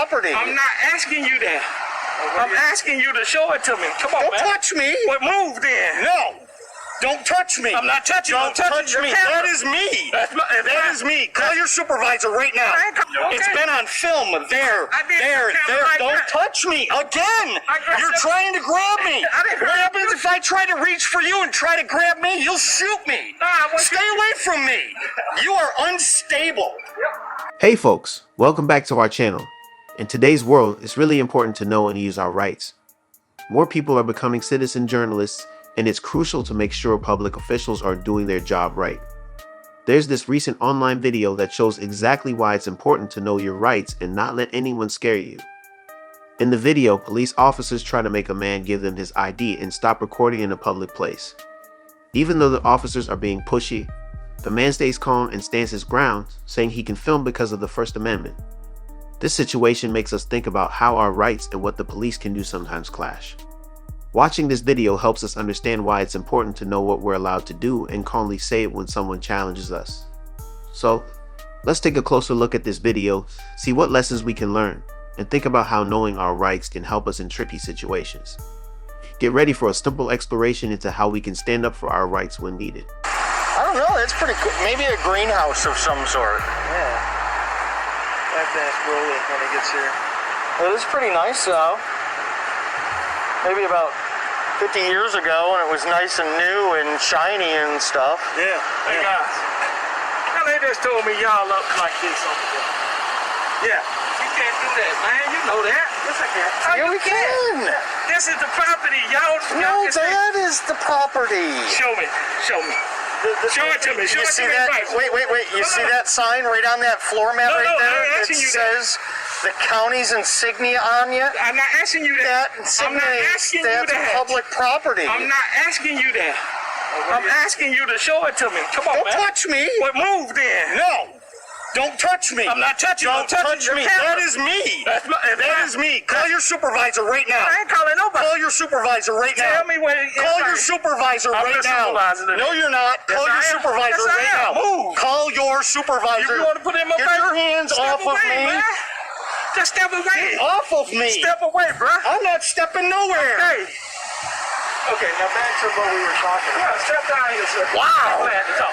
property. I'm not asking you that. I'm asking you to show it to me. Come on, Don't man. touch me. Well, move then. No. Don't touch me. I'm not touching you. Don't touch me. That is me. That is me. Call your supervisor right now. Okay. It's been on film. There. Don't touch me again. You're trying to grab me. What happens if I try to reach for you and try to grab me? You'll shoot me. Stay away from me. You are unstable. Hey folks, welcome back to our channel. In today's world, it's really important to know and use our rights. More people are becoming citizen journalists, and it's crucial to make sure public officials are doing their job right. There's this recent online video that shows exactly why it's important to know your rights and not let anyone scare you. In the video, police officers try to make a man give them his ID and stop recording in a public place. Even though the officers are being pushy, the man stays calm and stands his ground, saying he can film because of the First Amendment. This situation makes us think about how our rights and what the police can do sometimes clash. Watching this video helps us understand why it's important to know what we're allowed to do and calmly say it when someone challenges us. So, let's take a closer look at this video, see what lessons we can learn, and think about how knowing our rights can help us in tricky situations. Get ready for a simple exploration into how we can stand up for our rights when needed. I don't know. It's pretty cool. Maybe a greenhouse of some sort. Yeah. I have to ask Rolly when he gets here. It is pretty nice though. Maybe about 50 years ago when it was nice and new and shiny and stuff. Yeah. Hey guys. Now they just told me y'all up like this over there. Yeah. You can't do that, man. You know that. Yes, I can. Yeah, we can. This is the property, y'all. No, that is the property. Show me. Show me. Show it to me. Show You it see to me. that? Right. Wait. You see that sign right on that floor mat right there? It says the county's insignia on you. I'm not asking you that. That I'm not asking you that's that. public property. I'm not asking you that. I'm asking you to show it to me. Come on, Don't man. touch me. Well, move then. No. Don't touch me. I'm not touching you. Don't touch me. That is me. That is me. Call your supervisor right now. I ain't calling nobody. Call your supervisor right now. Tell me where. Call your supervisor I'm right the now. supervisor today. No, you're not. Yes, Call your I am. supervisor Yes, I right am. now. Move. Call your supervisor. You want to put it in my Get face? your hands Step off of away, me. man. Just step away. Get off of me. Step away, bro. I'm not stepping nowhere. Hey. Okay, now back to what we were talking about. Yeah, step down here, sir. Wow. I'm glad to talk.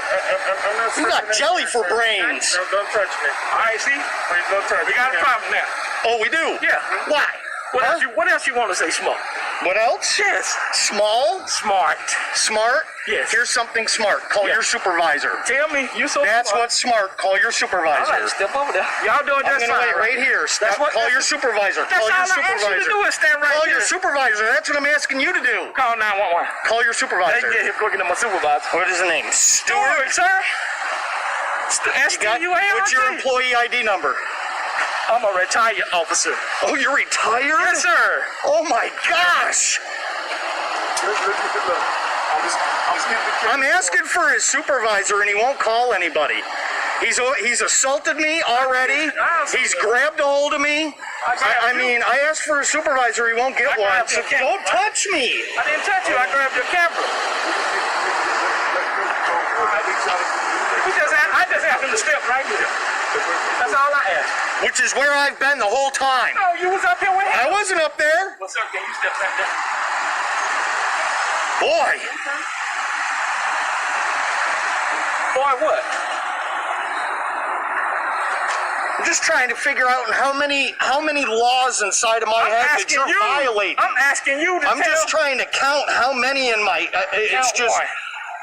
You got jelly for brains. Don't touch me. All right, see? Please don't touch me. We got a problem now. Oh, we do? Yeah. Why? What else you want to say, smart? What else? Yes. Small? Smart. Smart? Yes. Here's something smart. Call your supervisor. Tell me, you so That's smart. what's smart. Call your supervisor. All right, step over there. Y'all doing I'm just gonna fine. wait right here. Call your supervisor. That's Call all your I asked you supervisor. to do is stand right Call here. your supervisor. That's what I'm asking you to do. Call 911. Call your They supervisor. can get here quicker than my supervisor. What is his name? Stewart, sir. You got, what's your employee ID number? I'm a retired officer. Oh, you're retired? Yes, sir. Oh my gosh. I'm asking for his supervisor and he won't call anybody. He's assaulted me already. He's grabbed a hold of me. I mean, I asked for a supervisor, he won't get one. So don't touch me. I didn't touch you. I grabbed your camera. I just asked him to step right here. That's all I asked. Which is where I've been the whole time. No, you was up here with him. I wasn't up there. Well, sir, can you step back there? Boy. Boy, what? I'm just trying to figure out how many laws inside of my head that you're violating. I'm asking you to I'm just trying to count how many in my. It's just.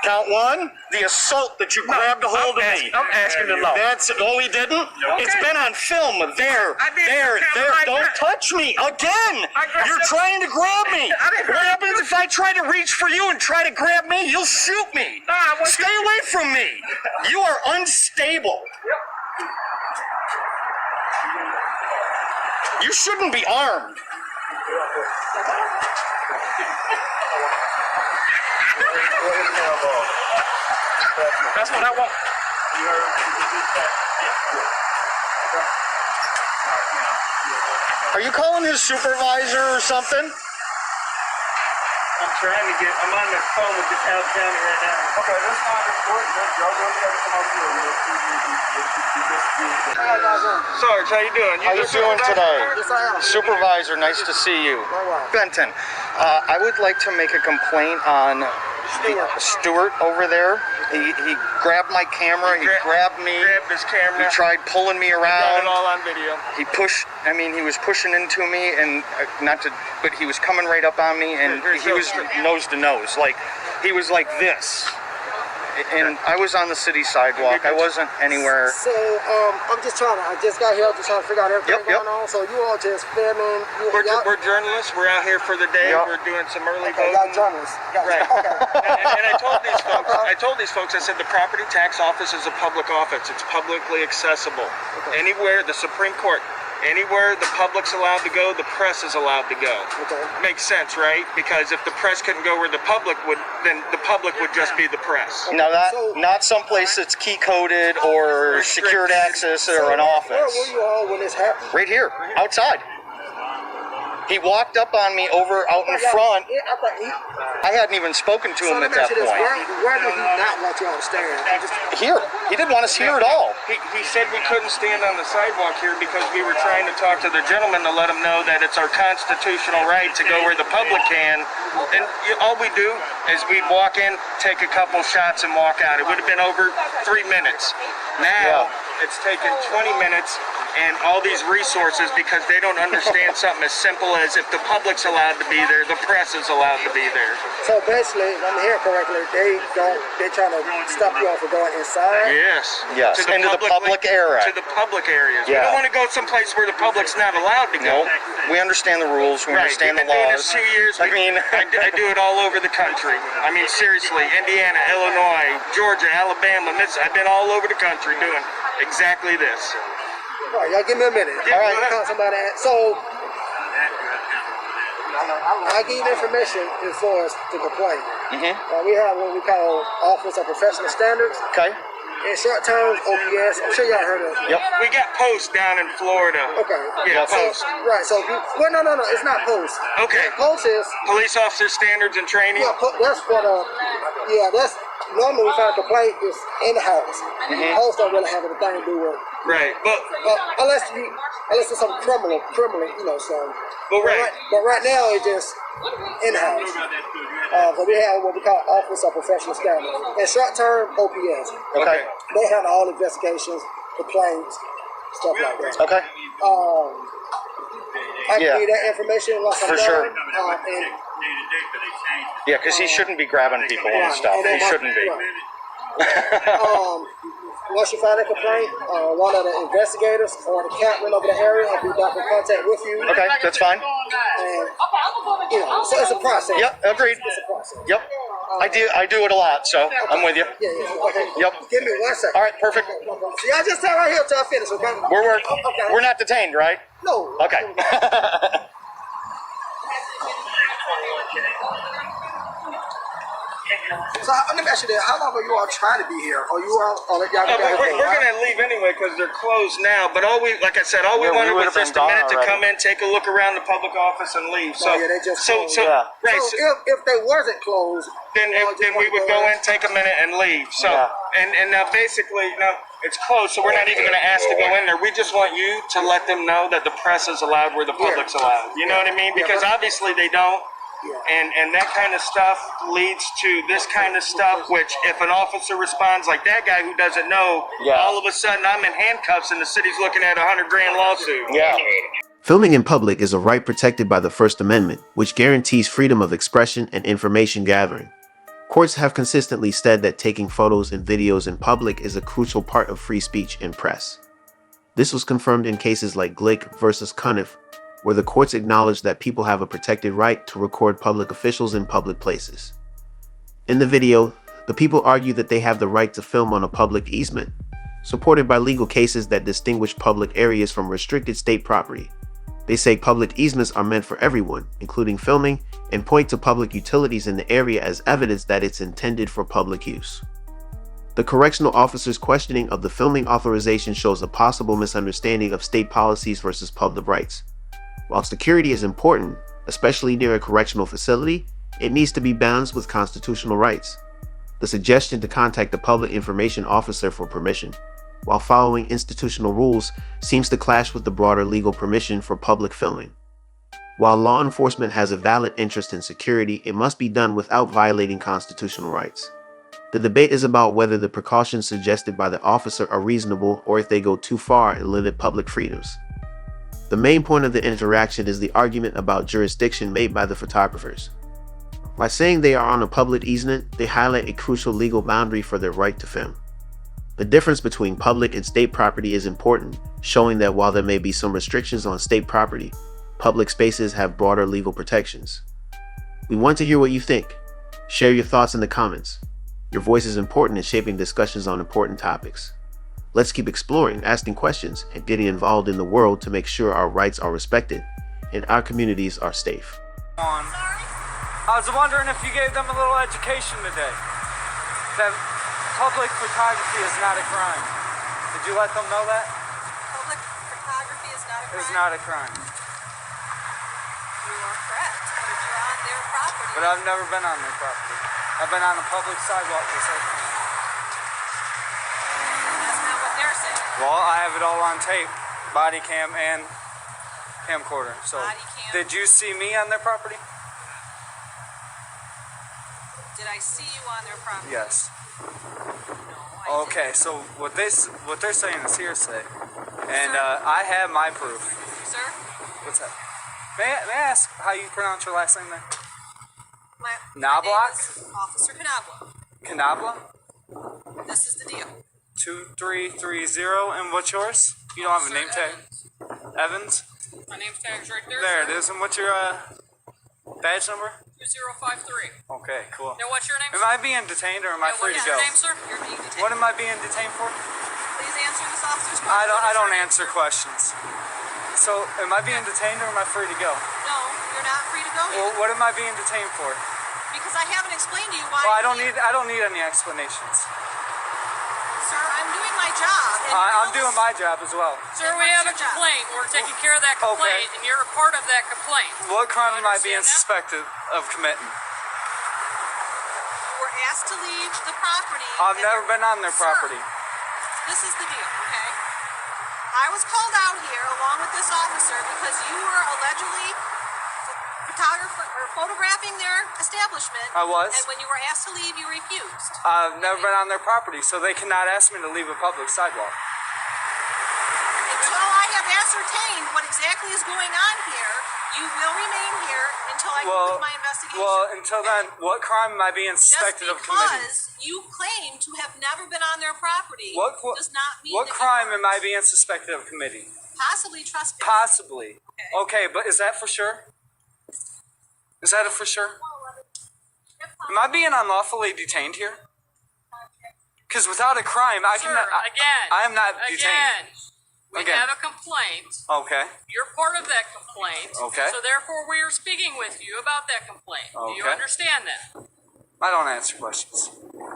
Count one, the assault that you grabbed a hold of me. I'm asking the law. That's it. Oh, he didn't? Okay. It's been on film. There. Don't touch me. Again. You're trying to grab me. What happens if I try to reach for you and try to grab me? You'll shoot me. Stay away from me. You are unstable. You shouldn't be armed. That's what I want. Are you calling his supervisor or something? I'm on the phone with this Al County right now. Okay, that's not important. Y'all go ahead and come over here. Sarge, how you doing? How you doing today? Yes, I am. Supervisor, nice to see you. Benton, I would like to make a complaint on Stewart over there. He grabbed my camera, he grabbed me, Grabbed his camera. he tried pulling me Got it around. all on video. He was pushing into me, and but he was coming right up on me, and he was nose to nose. Like, he was like this. And I was on the city sidewalk. I wasn't anywhere. So, I just got here, just trying to figure out everything going on. So you all just filming. We're journalists. We're out here for the day. We're doing some early voting. Y'all journalists. Right. Okay. and I told these folks, I said the property tax office is a public office. It's publicly accessible. Anywhere, the Supreme Court, anywhere the public's allowed to go, the press is allowed to go. Okay. Makes sense, right? Because if the press couldn't go where the public would, then the public would just be the press. Now not someplace that's key coded or secured access or an office. Where were you all when this happened? Right here, outside. He walked up on me out in front. I hadn't even spoken to him at that point. Where did he not want you all to stand? Here. He didn't want us here at all. He said we couldn't stand on the sidewalk here because we were trying to talk to the gentleman to let him know that it's our constitutional right to go where the public can. And all we do is we walk in, take a couple shots, and walk out. It would have been over 3 minutes. Now, it's taken 20 minutes and all these resources because they don't understand something as simple as if the public's allowed to be there, the press is allowed to be there. So basically, if I'm hearing correctly, they're trying to stop you all from going inside? Yes. Yes, into the public area. To the public areas. Yeah. We don't want to go someplace where the public's not allowed to go. No, we understand the rules, we understand the We've been doing laws. this 2 years. I mean, I do it all over the country. I mean, seriously, Indiana, Illinois, Georgia, Alabama, I've been all over the country doing exactly this. All right, y'all give me a minute. Yeah, All right, go ahead. call somebody. So, I give you information as far as the complaint. We have what we call Office of Professional Standards. Okay. In short terms, OPS. I'm sure y'all heard of it. Yep. We got posts down in Florida. Okay. Yeah, So, post. right. So, no. It's not post. Okay. Post is Police officer standards and training. that's for the. that's normally we find a complaint is in the house. Post don't really have anything to do with. Right. But Unless it's some criminal, so. But right. But right now it's just in-house. So we have what we call Office of Professional Standards. In short term, OPS. Okay. They handle all investigations, complaints, stuff like that. Okay. I can give you that information once I'm For done. sure. And Yeah, because he shouldn't be grabbing people and stuff. He shouldn't be. once you find a complaint, one of the investigators or the captain over the area will be back in contact with you. Okay, that's fine. And, so it's a process. Yep, agreed. It's a process. Yep. I do it a lot, so I'm with you. Yeah. Okay. Yep. Give me 1 second. All right, perfect. So y'all just stay right here until I finish, okay? We're not detained, right? No. Okay. So let me ask you this: how long are you all trying to be here? Or you all? Or y'all we're gonna leave anyway because they're closed now. But like I said, all we wanted was just a minute to come in, take a look around the public office, and leave. So, they just closed. Right. So if they wasn't closed, then we would go in, take a minute, and leave. So, and now basically now it's closed, so we're not even going to ask to go in there. We just want you to let them know that the press is allowed where the public's allowed. You know what I mean? Because obviously they don't. And that kind of stuff leads to this kind of stuff, which if an officer responds like that guy who doesn't know, all of a sudden I'm in handcuffs and the city's looking at $100,000 lawsuit. Yeah. Filming in public is a right protected by the First Amendment, which guarantees freedom of expression and information gathering. Courts have consistently said that taking photos and videos in public is a crucial part of free speech and press. This was confirmed in cases like Glick versus Cuniff, where the courts acknowledged that people have a protected right to record public officials in public places. In the video, the people argue that they have the right to film on a public easement, supported by legal cases that distinguish public areas from restricted state property. They say public easements are meant for everyone, including filming, and point to public utilities in the area as evidence that it's intended for public use. The correctional officer's questioning of the filming authorization shows a possible misunderstanding of state policies versus public rights. While security is important, especially near a correctional facility, it needs to be balanced with constitutional rights. The suggestion to contact the public information officer for permission, while following institutional rules, seems to clash with the broader legal permission for public filming. While law enforcement has a valid interest in security, it must be done without violating constitutional rights. The debate is about whether the precautions suggested by the officer are reasonable or if they go too far and limit public freedoms. The main point of the interaction is the argument about jurisdiction made by the photographers. By saying they are on a public easement, they highlight a crucial legal boundary for their right to film. The difference between public and state property is important, showing that while there may be some restrictions on state property, public spaces have broader legal protections. We want to hear what you think. Share your thoughts in the comments. Your voice is important in shaping discussions on important topics. Let's keep exploring, asking questions, and getting involved in the world to make sure our rights are respected and our communities are safe. I was wondering if you gave them a little education today. That public photography is not a crime. Did you let them know that? Public photography is not a crime. It's not a crime. You are correct, but if you're on their property. But I've never been on their property. I've been on a public sidewalk this whole time. That's not what they're saying. Well, I have it all on tape, body cam and camcorder. So, Body cam. did you see me on their property? Did I see you on their property? Yes. No, I Okay, so what they're saying is hearsay, and I have my proof. didn't. Sir? What's that? May I ask how you pronounce your last name there? My Knobloch? name is Officer Canabla. Canabla? This is the deal. 2330, and what's yours? You don't have a name tag? Evans? My name's tag's right there. There it sir. is, and what's your badge number? 2053. Okay, cool. Now, what's your name, Am sir? I being detained or am I Now, free what to is go? your name, sir? You're being detained. What am I being detained for? Please answer this officer's question. I What is don't your name, answer sir? questions. So, am I being detained or am I free to go? No, you're not free to go Well, yet. what am I being detained for? Because I haven't explained to you why. Well, I I'm here. don't need any explanations. Sir, I'm doing my job. and I'm you're doing my job as well. Sir, we have a complaint. We're taking care of that complaint, and you're a part of that complaint. What crime am I understand being that? suspected of committing? You were asked to leave the property. I've and never you're- been on their Sir, property. This is the deal, okay? I was called out here along with this officer because you were allegedly photographing their establishment. I was. And when you were asked to leave, you refused. I've never been on their property, so they cannot ask me to leave a public sidewalk. Until I have ascertained what exactly is going on here, you will remain here until I conclude my investigation. Well, until then, what crime am I being Just suspected of committing? because you claim to have never been on their property does not mean What that crime you am I being suspected of committing? possibly trespassing. Possibly. Okay, but is that for sure? Is that a for sure? Am I being unlawfully detained here? Because without a crime, I Sir, cannot. again. I am not detained. We Again. have a complaint. Okay. You're part of that complaint. Okay. So therefore, we are speaking with you about that complaint. Do you Okay. understand that? I don't answer questions.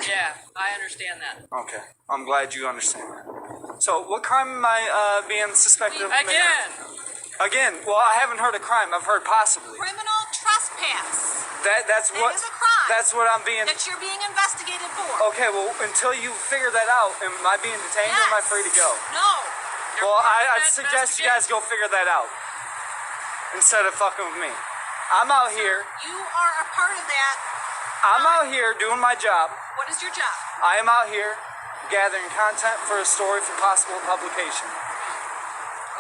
Yeah, I understand that. Okay. I'm glad you understand that. So, what crime am I being suspected of committing? Again, well, I haven't heard a crime. I've heard possibly. Criminal trespass. That's That what. is a crime. That's what I'm being. That you're being investigated for. Okay, well, until you figure that out, am I being detained or am I free to go? No. You're Well, part of I'd that suggest you guys go figure that out instead of fucking with me. I'm out here. You are a part of that. I'm out here doing my job. What is your job? I am out here gathering content for a story for possible publication.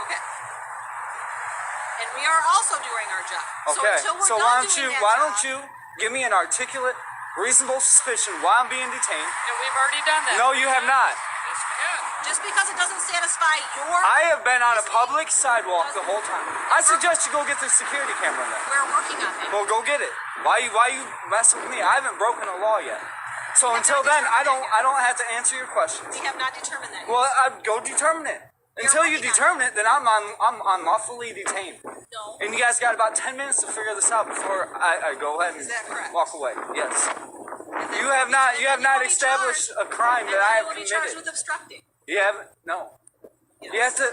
Okay. And we are also doing our job. Okay. So, until we're So done why don't doing you that job, give me an articulate, reasonable suspicion why I'm being detained? And we've already done that. No, you have not. Yes, we have. just because it doesn't satisfy your I have been on a public sidewalk the whole time. I suggest you go get the security camera in there. we're working on it. Well, go get it. Why you messing with me? I haven't broken a law yet. So until then, I don't have to answer your questions. We have not determined that. Well, I'd go determine it. Until you working on determine it, then I'm unlawfully detained. No. And you guys got about 10 minutes to figure this out before I go ahead and Is that correct? walk away. Yes. And then You have will not be- and then not will be established charged- a crime and that then I you have will be charged committed. with obstructing. You haven't? No. Yes. You have to.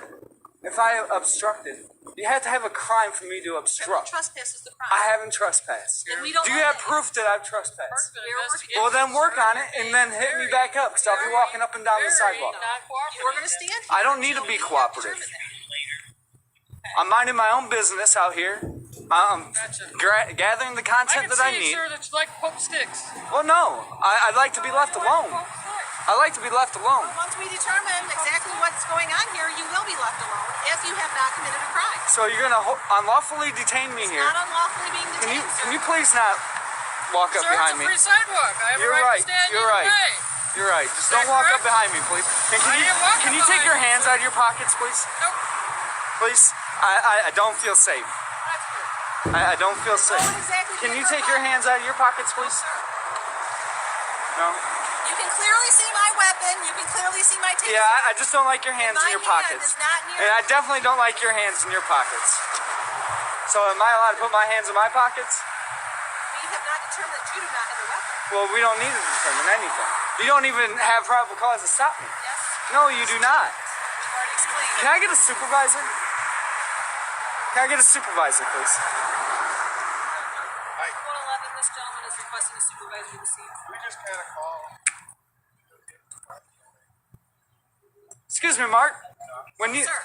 If I obstructed, You have to have a crime for me to Criminal obstruct. trespass is the crime. I haven't trespassed. Then we don't Do you want have that. proof that I've trespassed? Mark's gonna We're investigate Well, then this, work sir. on it and then hit me back up because I'll be walking up and down the sidewalk. You are going to stand here. I don't need to until be we have cooperative. determined that. I'm minding my own business out here. I'm gathering the I content can that I see, need. sir, that you like to poke sticks. Well, no. I'd like to be left alone. I like to be left alone. Once we determine exactly what's going on here, you will be left alone if you have not committed a crime. So you're going to unlawfully detain me It's here. not unlawfully being detained, Can you please not walk up Sir, behind it's a me? free sidewalk. I have You're a right right. to stand You're either right. way. You're right. Just that don't walk up correct? behind me, please. And I didn't walk can up you take behind your you. hands out of your pockets, please? Nope. Please. I don't feel safe. That's good. I don't feel safe. What exactly Can did you her take your pocket? hands out of your pockets, please? No? You can clearly see my weapon. You can clearly see my taser. Yeah, I just don't like your hands My in your hand pockets. is not near. And I definitely don't like your hands in your pockets. So am I allowed to put my hands in my pockets? We have not determined that you do not have a weapon. Well, we don't need to determine anything. You don't even have probable cause to stop me. Yes. No, you do not. We've already explained. Can I get a supervisor? Can I get a supervisor, please? 111, this gentleman is requesting a supervisor this evening. We just got a call. Excuse me, Mark. When you, Sir,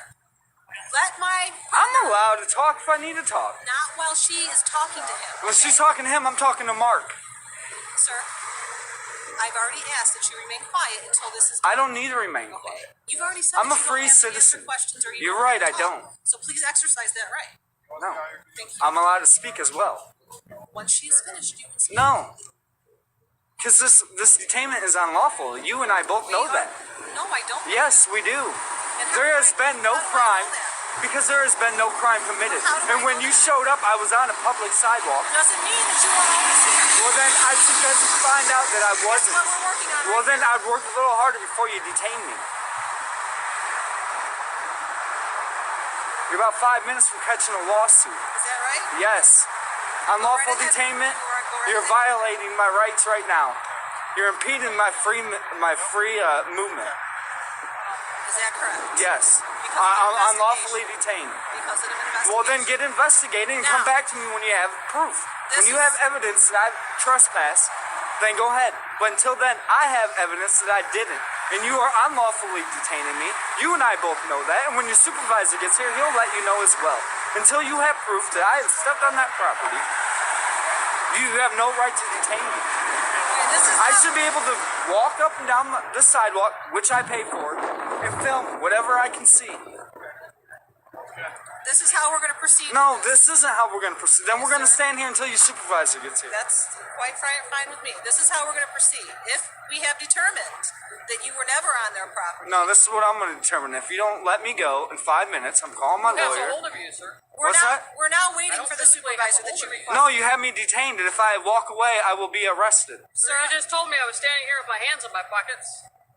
let my I'm allowed to talk if I need to talk. not while she is talking to him. When she's talking to him, I'm talking to Mark. Sir, I've already asked that you remain quiet until this is I don't need to remain okay. quiet. You've already said I'm that a you free don't have to answer citizen. questions or you You're don't right, have to I talk. don't. So please exercise that right. No. Thank you. I'm allowed to speak as well. Once she is finished, you can speak. No. Because this detainment is unlawful. You and I both know that. No, I don't. Yes, we do. And There how has do I- been no how do I know crime. that? Because there has been no crime committed. How do I And when know you that? showed up, I was on a public sidewalk. Doesn't mean that you are always here. Well, then I suggest you find out that I That's wasn't. what we're working on. Well, right then now. I'd work a little harder before you detain me. You're about 5 minutes from catching a lawsuit. Is that right? Yes. Unlawful Go right ahead. detainment. Go right You're ahead. violating my rights right now. You're impeding my free movement. Is that correct? Yes. Because of I'm an unlawfully detained. Because of an investigation. Well, then get investigating and come Now, back to me when you have proof. this When you is- have evidence that I've trespassed, then go ahead. But until then, I have evidence that I didn't. And you are unlawfully detaining me. You and I both know that. And when your supervisor gets here, he'll let you know as well. Until you have proof that I have stepped on that property, you have no right to detain me. Okay, this is I how- should be able to walk up and down the sidewalk, which I pay for, and film whatever I can see. This is how we're going to proceed. No, with this isn't how we're going to proceed. Then Yes, we're going to sir. stand here until your supervisor gets here. That's quite fine with me. This is how we're going to proceed. If we have determined that you were never on their property, No, this is what I'm going to determine. If you don't let me go in 5 minutes, I'm calling my That's a lawyer. hold of you, sir. What's that? we're now I waiting don't for the physically have supervisor a that you hold of you. requested. No, you have me detained, and if I walk away, I will be arrested. Sir, you just told me I was standing here with my hands in my pockets.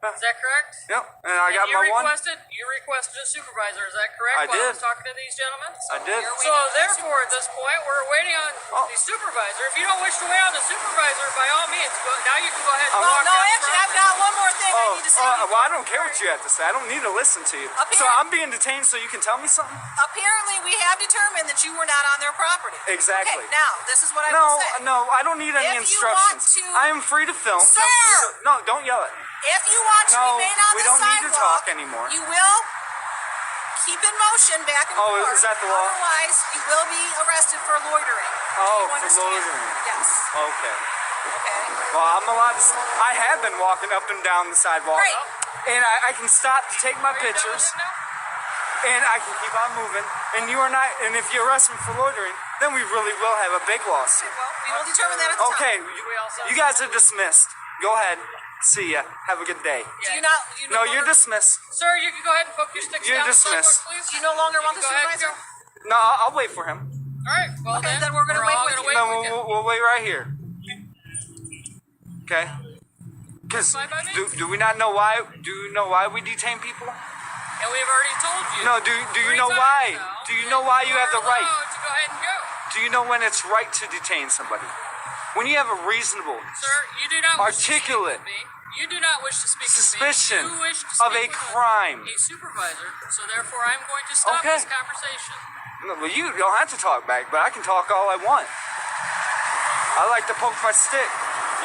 Is that correct? Yep, and I got And my one. you requested a supervisor, is that correct? I While I did. was talking to these gentlemen? I did. You're So waiting for the therefore, at this point, we're waiting on Oh. the supervisor. If you don't wish to wait on the supervisor, by all means, now you can go ahead and Oh, Well, walk no, down the actually, I've property. got one more thing I Oh, need to say. well, I don't care what you have to say. I don't need to listen to you. Up So here. I'm being detained so you can tell me something? Apparently, we have determined that you were not on their property. Exactly. Okay, now, this is what I No, will say. no, I don't need any If you want instructions. to- I am free to film. Sir! No, don't yell at me. If you want to No, remain on we the don't need to sidewalk, talk anymore. you will keep in motion back and Oh, forth. is that the law? Otherwise, you will be arrested for loitering. Oh, Do you for understand? loitering. Yes. Okay. Okay. Well, I'm allowed to. I have been walking up and down the sidewalk. Great. And I can stop to take my Are you done with pictures. him now? And I can keep on moving. And you are not. And if you arrest me for loitering, then we really will have a big lawsuit. Well, we will determine that at the Okay, time. you guys are dismissed. Go ahead. See ya. Have a good day. Do you not? You No, no you're longer, dismissed. Sir, you can go ahead and poke your sticks You're down the dismissed. sidewalk, please. Do you no longer want the Go ahead and supervisor? go. No, I'll wait for him. All right. Well, Okay, then we're gonna wait all with gonna you. No, with you. we'll wait right here. Okay. Because Fine by me. do we not know why? Do you know why we detain people? And we've already told you. No. Do you 3 know times why? now Do you that know why you have the are right? allowed to go ahead and go. Do you know when it's right to detain somebody? When you have a reasonable Sir, you do not Articulate. wish to speak with me. You do not wish to speak Suspicion with me. You wish to of speak a with crime. a supervisor. So therefore, I'm going to stop Okay. this conversation. No, well, you don't have to talk back, but I can talk all I want. I like to poke my stick.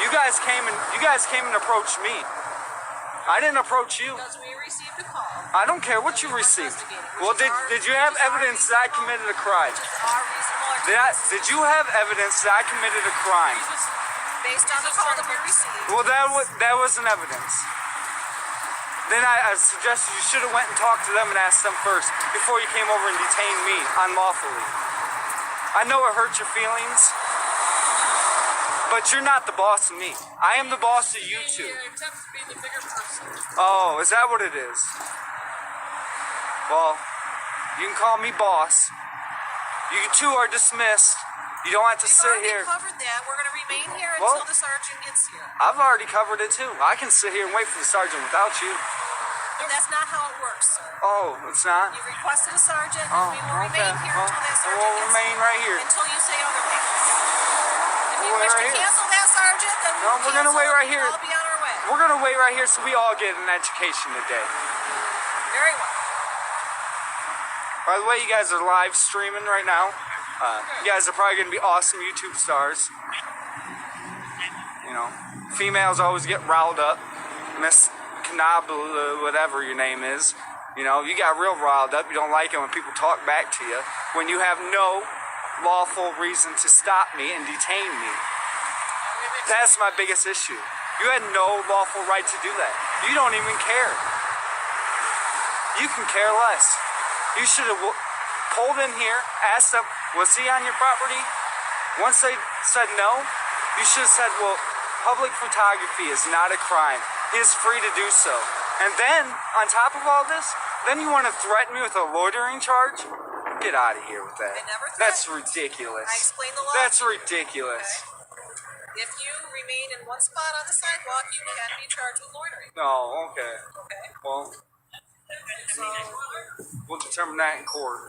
You guys came and approached me. I didn't approach you. Because we received a call. I don't care what you received. Well, did you have evidence that I committed a crime? Did you have evidence that I committed a crime? Based on the call that we received. Well, that wasn't evidence. Then I suggested you should have went and talked to them and asked them first before you came over and detained me unlawfully. I know it hurt your feelings, but you're not the boss of me. I am the boss of you two. Oh, is that what it is? Well, you can call me boss. You two are dismissed. You don't have to sit here. We've already covered that. We're going to remain here until the sergeant gets here. I've already covered it too. I can sit here and wait for the sergeant without you. That's not how it works, sir. Oh, it's not? You requested a sergeant, and we will remain here until that sergeant we'll gets remain here. right here. Until you say otherwise. If you We'll wish wait to right here. cancel that sergeant, then No, we're gonna wait right here. I'll be on our way. We're gonna wait right here so we all get an education today. Very well. By the way, you guys are live streaming right now. You guys are probably gonna be awesome YouTube stars. You know, females always get riled up. Miss Knobble, whatever your name is. You know, you got real riled up. You don't like it when people talk back to you when you have no lawful reason to stop me and detain me. That's my biggest issue. You had no lawful right to do that. You don't even care. You can care less. You should have pulled in here, asked them, was he on your property? Once they said no, you should have said, well, public photography is not a crime. He is free to do so. And then, on top of all this, then you want to threaten me with a loitering charge? Get out of here with that. I never That's threatened. ridiculous. I explained the law. That's ridiculous. Okay. If you remain in one spot on the sidewalk, you can be charged with loitering. No, okay. Okay. Well, So, we'll determine that in court.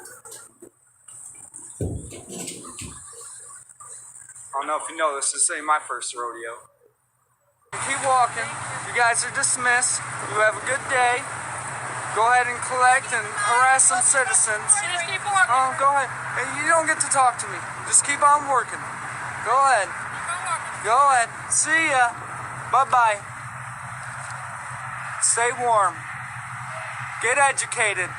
I don't know if you know this ain't my first rodeo. Keep walking. You guys are dismissed. You have a good day. Go ahead and collect and harass some citizens. Just keep walking. Oh, go ahead. Hey, you don't get to talk to me. Just keep on working. Go ahead. Go ahead. See ya. Bye-bye. Stay warm. Get educated.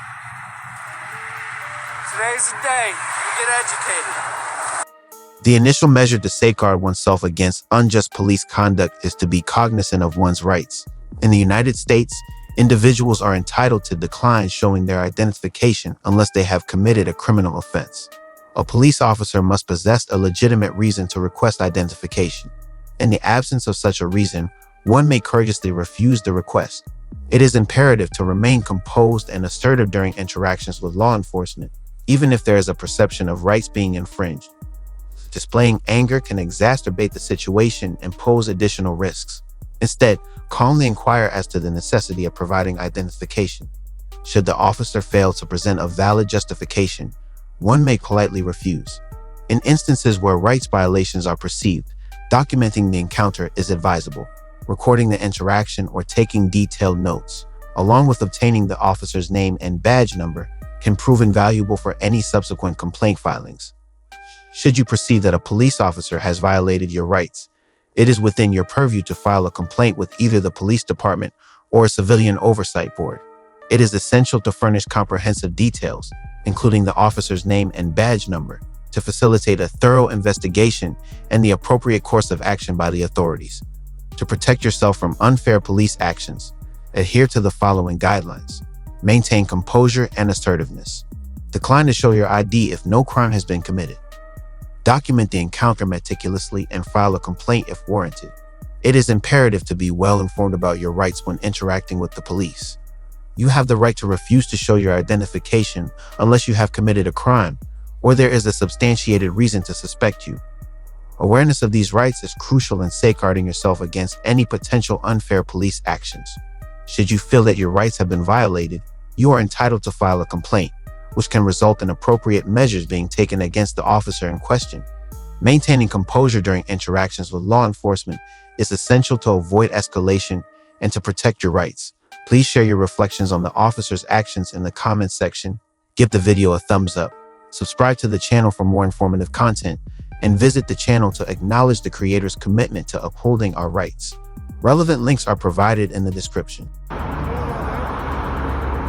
Today's the day you get educated. The initial measure to safeguard oneself against unjust police conduct is to be cognizant of one's rights. In the United States, individuals are entitled to decline showing their identification unless they have committed a criminal offense. A police officer must possess a legitimate reason to request identification. In the absence of such a reason, one may courteously refuse the request. It is imperative to remain composed and assertive during interactions with law enforcement, even if there is a perception of rights being infringed. Displaying anger can exacerbate the situation and pose additional risks. Instead, calmly inquire as to the necessity of providing identification. Should the officer fail to present a valid justification, one may politely refuse. In instances where rights violations are perceived, documenting the encounter is advisable. Recording the interaction or taking detailed notes, along with obtaining the officer's name and badge number, can prove invaluable for any subsequent complaint filings. Should you perceive that a police officer has violated your rights, it is within your purview to file a complaint with either the police department or a civilian oversight board. It is essential to furnish comprehensive details, including the officer's name and badge number, to facilitate a thorough investigation and the appropriate course of action by the authorities. To protect yourself from unfair police actions, adhere to the following guidelines. Maintain composure and assertiveness. Decline to show your ID if no crime has been committed. Document the encounter meticulously and file a complaint if warranted. It is imperative to be well informed about your rights when interacting with the police. You have the right to refuse to show your identification unless you have committed a crime or there is a substantiated reason to suspect you. Awareness of these rights is crucial in safeguarding yourself against any potential unfair police actions. Should you feel that your rights have been violated, you are entitled to file a complaint, which can result in appropriate measures being taken against the officer in question. Maintaining composure during interactions with law enforcement is essential to avoid escalation and to protect your rights. Please share your reflections on the officer's actions in the comments section. Give the video a thumbs up. subscribe to the channel for more informative content, and visit the channel to acknowledge the creator's commitment to upholding our rights. Relevant links are provided in the description.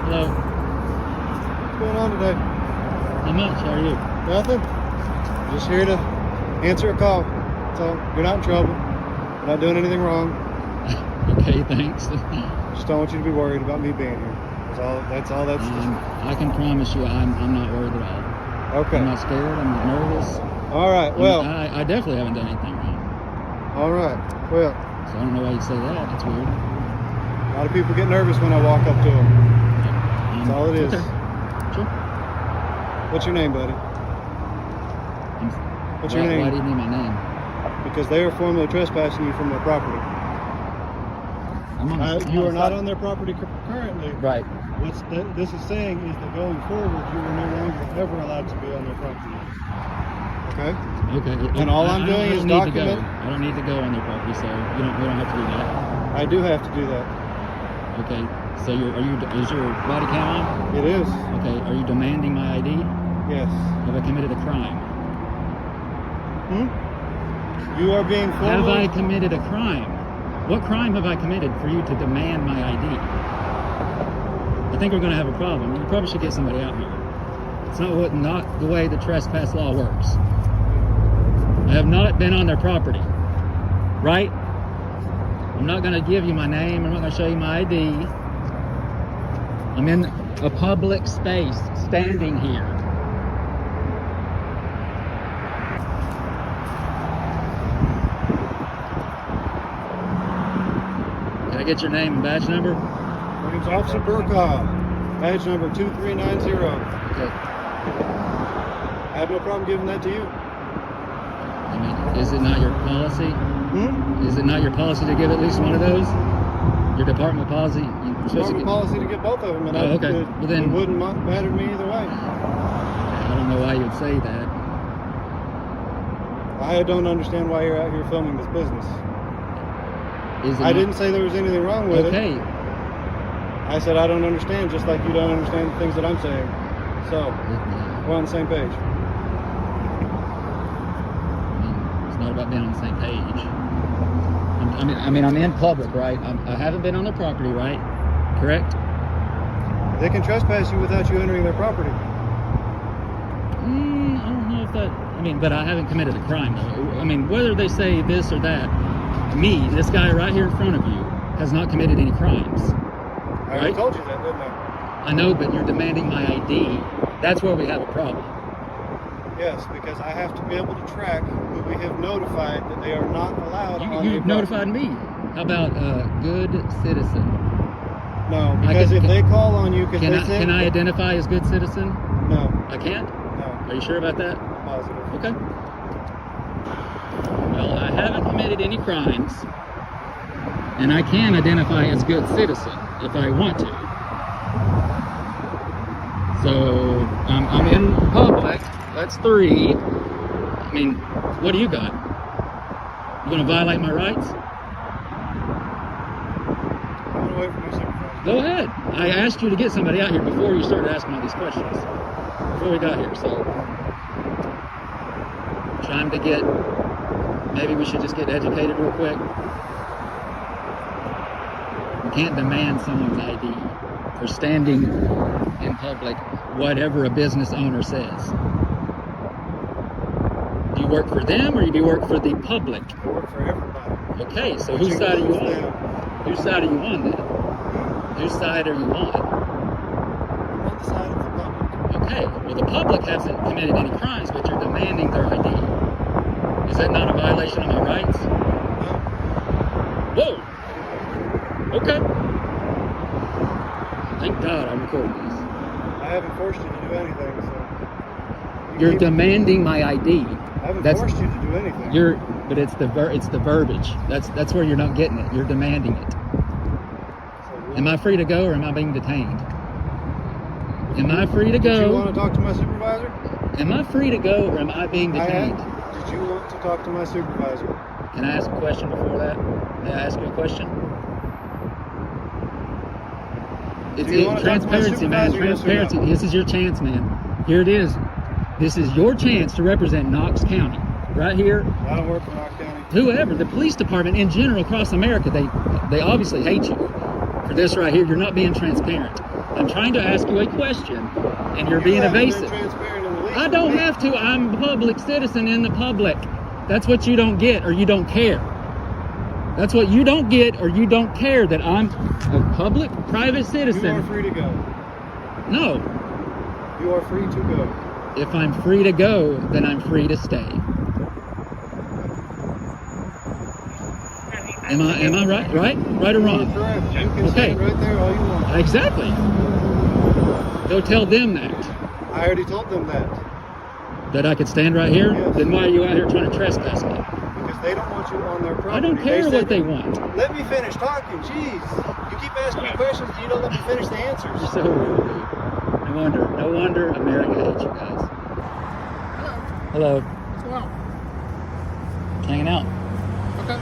Hello. What's going on today? How much? How are you? Nothing. Just here to answer a call. So you're not in trouble. You're not doing anything wrong. Okay, thanks. Just don't want you to be worried about me being here. That's all. I can promise you I'm not worried at all. Okay. I'm not scared. I'm not nervous. All right. Well. I definitely haven't done anything wrong. All right. Well. So I don't know why you say that. That's weird. A lot of people get nervous when I walk up to them. That's all it is. Okay. Sure. What's your name, buddy? What's your name? Why do you need my name? Because they are formally trespassing you from their property. You are not on their property currently. Right. This is saying is that going forward, you are no longer ever allowed to be on their property. Okay? Okay. And all I'm doing is document. I don't need to go on their property, so we don't have to do that. I do have to do that. Okay. So is your body cam on? It is. Okay. Are you demanding my ID? Yes. Have I committed a crime? You are being formally... Have I committed a crime? What crime have I committed for you to demand my ID? I think we're going to have a problem. You probably should get somebody out here. It's not the way the trespass law works. I have not been on their property, right? I'm not going to give you my name. I'm not going to show you my ID. I'm in a public space, standing here. Can I get your name and badge number? My name's Officer Burkhoff. Badge number 2390. Okay. I have no problem giving that to you. I mean, is it not your policy? Is it not your policy to give at least one of those? Your department policy? Department policy to get both of them, and okay. Well, then, it wouldn't matter to me either way. I don't know why you would say that. I don't understand why you're out here filming this business. I didn't say there was anything wrong with it. Okay. I said I don't understand, just like you don't understand the things that I'm saying. So, we're on the same page. It's not about being on the same page. I mean, I'm in public, right? I haven't been on their property, right? Correct? They can trespass you without you entering their property. I don't know if that... I mean, but I haven't committed a crime, though. I mean, whether they say this or that, me, this guy right here in front of you, has not committed any crimes. I already told you that, didn't I? I know, but you're demanding my ID. That's where we have a problem. Yes, because I have to be able to track who we have notified that they are not allowed on You've notified me. How about good citizen? No, because if they call on you... Can I identify as good citizen? No. I can't? No. Are you sure about that? Positive. Okay. Well, I haven't committed any crimes, and I can identify as good citizen if I want to. So, I'm in public. That's 3. I mean, what do you got? You gonna violate my rights? I'm gonna wait for my supervisor. Go ahead. I asked you to get somebody out here before you started asking all these questions. Before we got here, so... Trying to get... Maybe we should just get educated real quick. You can't demand someone's ID for standing in public, whatever a business owner says. Do you work for them or do you work for the public? I work for everybody. Okay, so whose side are you on? Whose side are you on then? Whose side are you on? I'm on the side of the public. Okay, well the public hasn't committed any crimes, but you're demanding their ID. Is that not a violation of my rights? No. Whoa! Okay. Thank God I'm recording this. I haven't forced you to do anything, so... You're demanding my ID. I haven't forced you to do anything. But it's the verbiage. That's where you're not getting it. You're demanding it. Am I free to go or am I being detained? Am I free to go? Do you want to talk to my supervisor? Am I free to go or am I being detained? Did you want to talk to my supervisor? Can I ask a question before that? May I ask you a question? It's transparency, man. Transparency. This is your chance, man. Here it is. This is your chance to represent Knox County. Right here. I don't work for Knox County. Whoever, the police department in general across America, they obviously hate you for this right here. You're not being transparent. I'm trying to ask you a question, and you're being evasive. I don't have to. I'm a public citizen in the public. That's what you don't get, or you don't care. That's what you don't get, or you don't care that I'm a public, private citizen. You are free to go. No. You are free to go. If I'm free to go, then I'm free to stay. Am I right? Right or wrong? Correct. You can Okay. stay right there all you want. Exactly. Go tell them that. I already told them that. That I could stand right here? Yes. Then why are you out here trying to trespass me? Because they don't want you on their property. I don't care said, what they want. Let me finish talking. Jeez. You keep asking me questions and you don't let me finish the answers. You're so rude. No wonder America hates you guys. Hello. What's going on? Hanging out. Okay.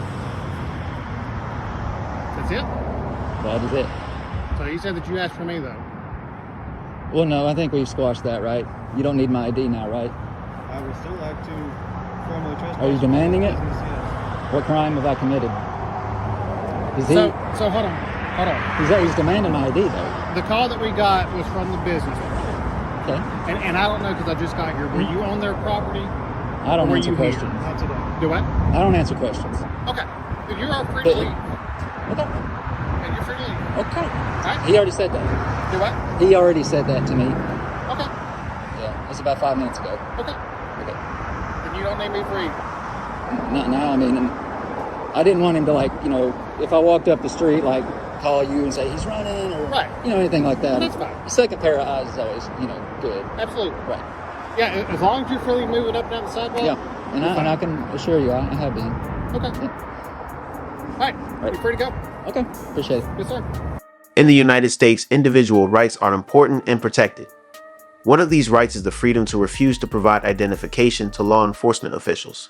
That's it? That is it. So you said that you asked for me, though. Well, no, I think we've squashed that, right? You don't need my ID now, right? I would still like to formally trespass. Are you demanding it? Yes. What crime have I committed? Is he? So hold on. He's demanding my ID, though. The call that we got was from the business. Okay. And I don't know because I just got here. Were you on their property? I don't Were answer you here? questions. Not today. Do what? I don't answer questions. Okay. Then you're all free to leave. Okay. And you're free to leave. Okay. Right? He already said that. Do what? He already said that to me. Okay. Yeah, it was about 5 minutes ago. Okay. Okay. Then you don't need me free. Not now. I mean, I didn't want him to, like, you know, if I walked up the street, like, call you and say he's running or, Right. you know, anything like that. That's fine. The second pair of eyes is always, you know, good. Absolutely. Right. Yeah, as long as you're freely moving up and down the sidewalk. Yeah, and I can assure you, I have been. Okay. Yeah. All right. Right. You're free to go. Okay, appreciate it. Yes, sir. In the United States, individual rights are important and protected. One of these rights is the freedom to refuse to provide identification to law enforcement officials.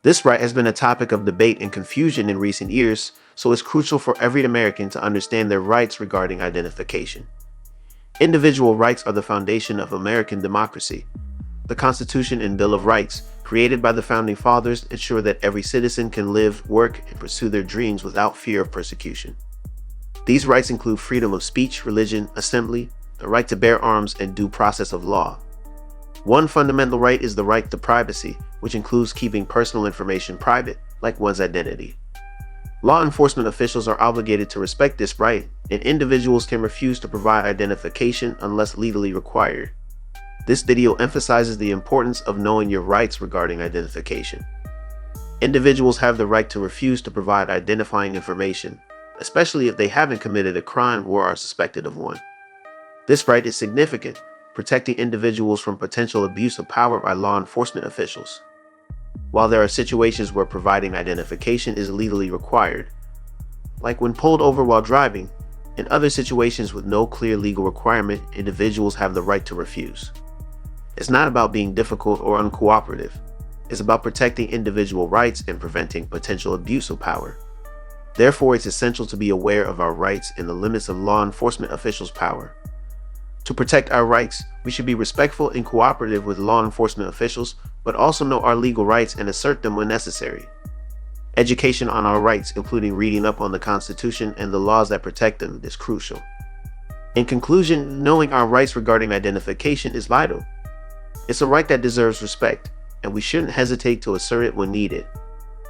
This right has been a topic of debate and confusion in recent years, so it's crucial for every American to understand their rights regarding identification. Individual rights are the foundation of American democracy. The Constitution and Bill of Rights, created by the Founding Fathers, ensure that every citizen can live, work, and pursue their dreams without fear of persecution. These rights include freedom of speech, religion, assembly, the right to bear arms, and due process of law. One fundamental right is the right to privacy, which includes keeping personal information private, like one's identity. Law enforcement officials are obligated to respect this right, and individuals can refuse to provide identification unless legally required. This video emphasizes the importance of knowing your rights regarding identification. Individuals have the right to refuse to provide identifying information, especially if they haven't committed a crime or are suspected of one. This right is significant, protecting individuals from potential abuse of power by law enforcement officials. While there are situations where providing identification is legally required, like when pulled over while driving, in other situations with no clear legal requirement, individuals have the right to refuse. It's not about being difficult or uncooperative. It's about protecting individual rights and preventing potential abuse of power. Therefore, it's essential to be aware of our rights and the limits of law enforcement officials' power. To protect our rights, we should be respectful and cooperative with law enforcement officials, but also know our legal rights and assert them when necessary. Education on our rights, including reading up on the Constitution and the laws that protect them, is crucial. In conclusion, knowing our rights regarding identification is vital. It's a right that deserves respect, and we shouldn't hesitate to assert it when needed.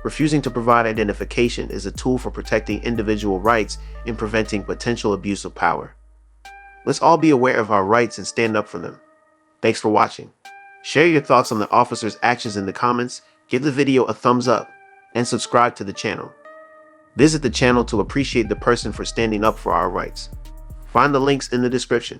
Refusing to provide identification is a tool for protecting individual rights and preventing potential abuse of power. Let's all be aware of our rights and stand up for them. Thanks for watching. Share your thoughts on the officer's actions in the comments, give the video a thumbs up, and subscribe to the channel. Visit the channel to appreciate the person for standing up for our rights. Find the links in the description.